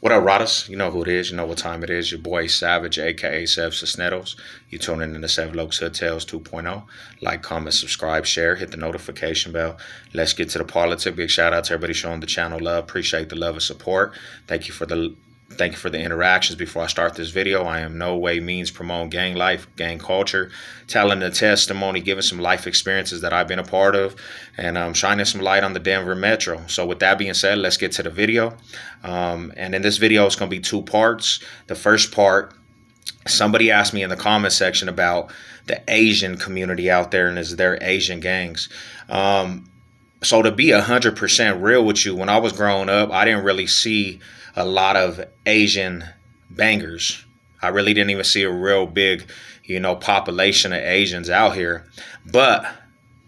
What up, Rodas? You know who it is. You know what time it is. Your boy Savage, aka Sev Cisneros. You tuning in to Sev Lokes Hood Tales 2.0. Like, comment, subscribe, share, hit the notification bell. Let's get to the politic. Big shout out to everybody showing the channel love. Appreciate the love and support. Thank you for the interactions. Before I start this video, I am no way means promoting gang life, gang culture, telling the testimony, giving some life experiences that I've been a part of, and shining some light on the Denver Metro. So with that being said, let's get to the video. And in this video, it's going to be two parts. The first part, somebody asked me in the comment section about the Asian community out there and is there Asian gangs. So to be 100% real with you, when I was growing up, I didn't really see a lot of Asian bangers. I really didn't even see a real big, population of Asians out here. But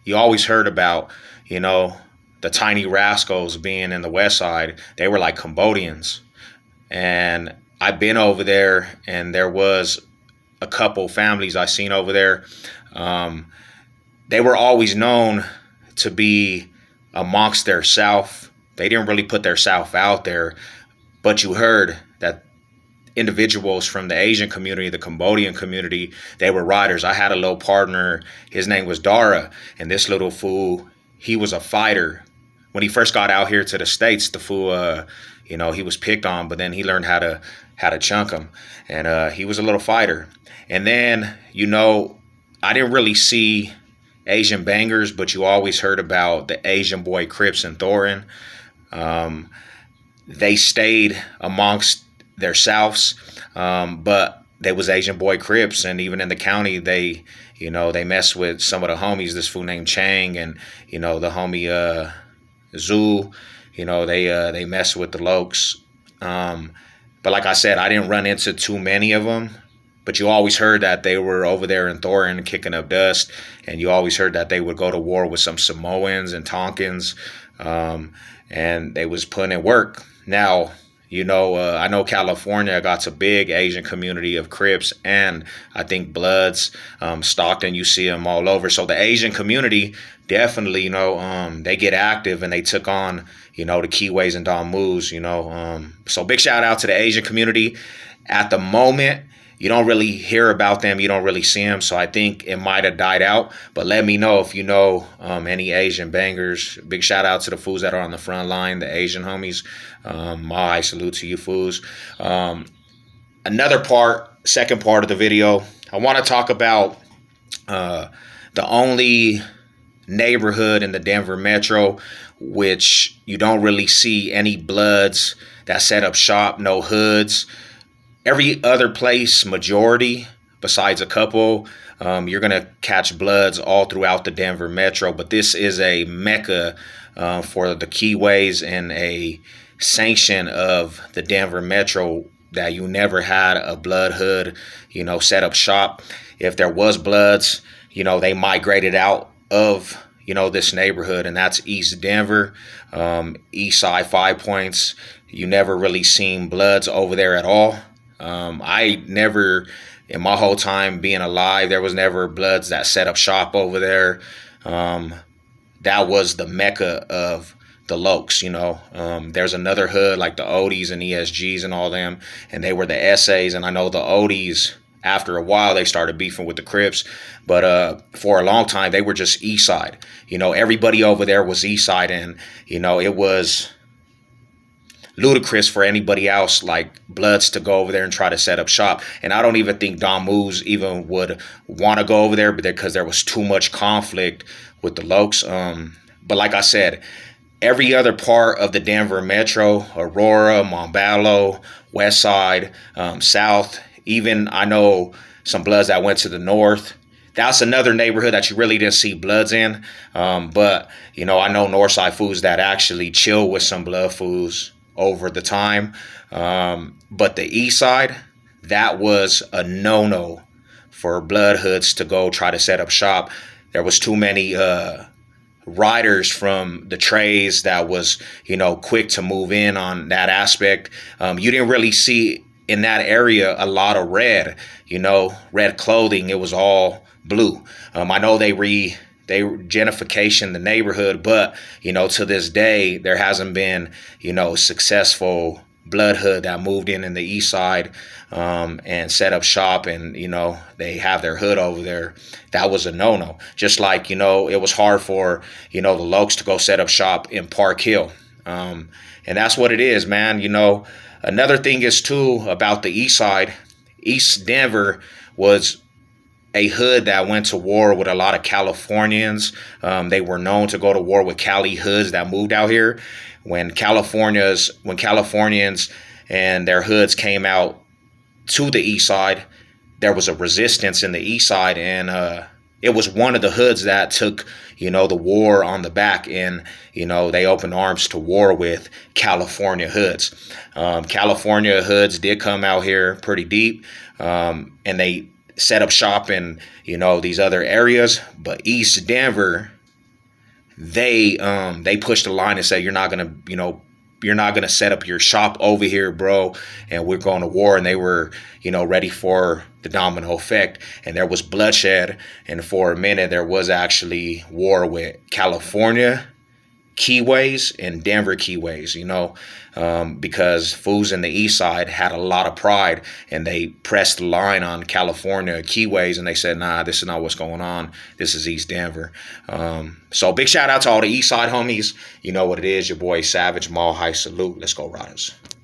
you always heard about, the tiny rascals being in the West Side. They were like Cambodians. And I've been over there, and there was a couple families I seen over there. They were always known to be amongst their South. They didn't really put their South out there, but you heard that individuals from the Asian community, the Cambodian community, they were riders. I had a little partner. His name was Dara, and this little fool, he was a fighter. When he first got out here to the States, the fool, he was picked on, but then he learned how to chunk him, and he was a little fighter. And then, I didn't really see Asian bangers, but you always heard about the Asian boy Crips and Thorin. They stayed amongst their Souths, but they was Asian boy Crips, and even in the county, they messed with some of the homies. This fool named Chang, and the homie Zoo. They messed with the Lokes. But like I said, I didn't run into too many of them. But you always heard that they were over there in Thorin kicking up dust, and you always heard that they would go to war with some Samoans and Tonkins, and they was putting in work. Now, I know California got a big Asian community of Crips, and I think Bloods, Stockton, you see them all over. So the Asian community definitely, they get active, and they took on, the Keyways and Don Moos, So big shout out to the Asian community. At the moment, you don't really hear about them. You don't really see them. So I think it might have died out. But let me know if you know any Asian bangers. Big shout out to the fools that are on the front line, the Asian homies. My salute to you fools. Second part of the video, I want to talk about the only neighborhood in the Denver Metro which you don't really see any Bloods that set up shop, no hoods. Every other place, majority, besides a couple, you're going to catch Bloods all throughout the Denver Metro. But this is a mecca for the Keyways and a sanction of the Denver Metro that you never had a Blood hood, set up shop. If there was Bloods, they migrated out of, this neighborhood, and that's East Denver, East Side, 5 Points. You never really seen Bloods over there at all. I never, in my whole time being alive, there was never Bloods that set up shop over there. That was the mecca of the Lokes, There's another hood like the Oldies and ESGs and all them, and they were the essays. And I know the Oldies, after a while, they started beefing with the Crips, but for a long time, they were just East Side. Everybody over there was East Side, and, it was ludicrous for anybody else like Bloods to go over there and try to set up shop. And I don't even think Don Moos even would want to go over there because there was too much conflict with the Lokes. But like I said, every other part of the Denver Metro, Aurora, Monballo, West Side, South, even I know some Bloods that went to the North. That's another neighborhood that you really didn't see Bloods in. But, I know Northside fools that actually chill with some Blood fools over the time. But the East Side, that was a no-no for Blood hoods to go try to set up shop. There was too many riders from the trays that was, quick to move in on that aspect. You didn't really see in that area a lot of red, red clothing. It was all blue. I know they gentrification the neighborhood, but to this day there hasn't been successful blood hood that moved in the east side, and set up shop, and they have their hood over there. That was a no-no. Just like it was hard for the Lokes to go set up shop in Park Hill, and that's what it is, man. Another thing is too about the east side. East Denver was a hood that went to war with a lot of Californians. They were known to go to war with Cali hoods that moved out here. When Californians and their hoods came out to the east side, there was a resistance in the east side, and it was one of the hoods that took the war on the back, and they opened arms to war with California hoods. California hoods did come out here pretty deep, and they set up shop in these other areas. But East Denver, they pushed the line and said, you're not gonna set up your shop over here, bro, and we're going to war. And they were ready for the domino effect, and there was bloodshed, and for a minute there was actually war with California Keyways and Denver Keyways, because fools in the east side had a lot of pride, and they pressed the line on California Keyways, and they said, nah, this is not what's going on. This is East Denver. So big shout out to all the east side homies. You know what it is, your boy Savage, Mall High salute. Let's go Riders.